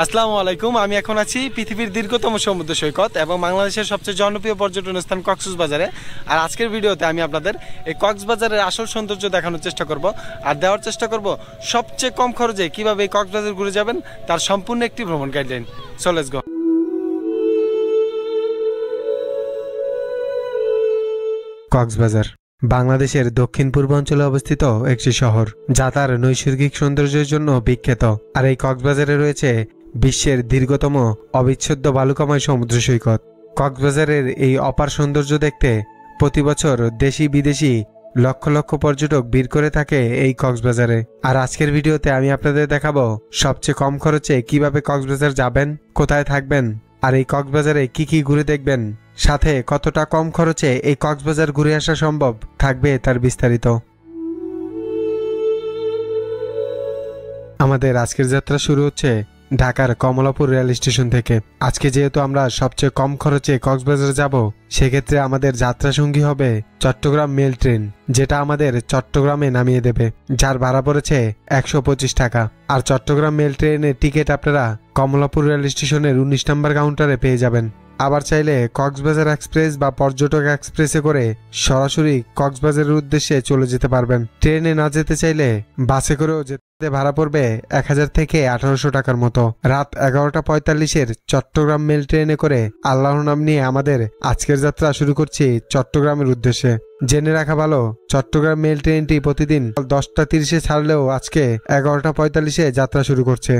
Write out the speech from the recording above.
আসসালামু আলাইকুম। আমি এখন আছি পৃথিবীর দীর্ঘতম সমুদ্র সৈকত এবং বাংলাদেশের সবচেয়ে জনপ্রিয় পর্যটন স্থান কক্সবাজারে। আর আজকের ভিডিওতে আমি আপনাদের এই কক্সবাজারের আসল সৌন্দর্য দেখানোর চেষ্টা করব আর দেওয়ার চেষ্টা করব সবচেয়ে কম খরচে কিভাবে এই কক্সবাজার ঘুরে যাবেন তার সম্পূর্ণ একটি ভ্রমণ guideline. So let's go. Cox's Bazar বাংলাদেশের দক্ষিণ পূর্বাঞ্চলে অবস্থিত একটি শহর, যা তার নৈসর্গিক সৌন্দর্যের জন্য বিখ্যাত। আর এই কক্সবাজারে রয়েছে বিশ্বের দীর্ঘতম অবিচ্ছেদ্য বালুকাময় সমুদ্র সৈকত। কক্সবাজারের এই অপার সৌন্দর্য দেখতে প্রতি বছর দেশি বিদেশি লক্ষ লক্ষ পর্যটক ভিড় করে থাকে এই কক্সবাজারে। আর আজকের ভিডিওতে আমি আপনাদের দেখাবো সবচেয়ে কম খরচে কিভাবে কক্সবাজার যাবেন, কোথায় থাকবেন, আর এই কক্সবাজারে কি কি ঘুরে দেখবেন, সাথে কতটা কম খরচে এই কক্সবাজার ঘুরে আসা সম্ভব থাকবে তার বিস্তারিত। আমাদের আজকের যাত্রা শুরু হচ্ছে ঢাকার কমলাপুর রেল স্টেশন থেকে। আজকে যেহেতু আমরা সবচেয়ে কম খরচে কক্সবাজার যাব, সেক্ষেত্রে আমাদের যাত্রা সঙ্গী হবে চট্টগ্রাম মেল ট্রেন, যেটা আমাদের চট্টগ্রামে নামিয়ে দেবে, যার ভাড়া পড়েছে 125 টাকা। আর চট্টগ্রাম মেল ট্রেনের টিকিট আপনারা কমলাপুর রেল স্টেশনের 19 নম্বর কাউন্টারে পেয়ে যাবেন। আবার চাইলে কক্সবাজার এক্সপ্রেস বা পর্যটক এক্সপ্রেসে করে সরাসরি কক্সবাজারের উদ্দেশ্যে চলে যেতে পারবেন। ট্রেনে না যেতে চাইলে বাসে করেও যেতে ভাড়া পড়বে 1000 থেকে 1800 টাকার মতো। রাত 11:45-এর চট্টগ্রাম মেল ট্রেনে করে আল্লাহর নাম নিয়ে আমাদের আজকের যাত্রা শুরু করছি চট্টগ্রামের উদ্দেশ্যে। জেনে রাখা ভালো, চট্টগ্রাম মেল ট্রেনটি প্রতিদিন 10:30-এ ছাড়লেও আজকে 11:45-এ যাত্রা শুরু করছে।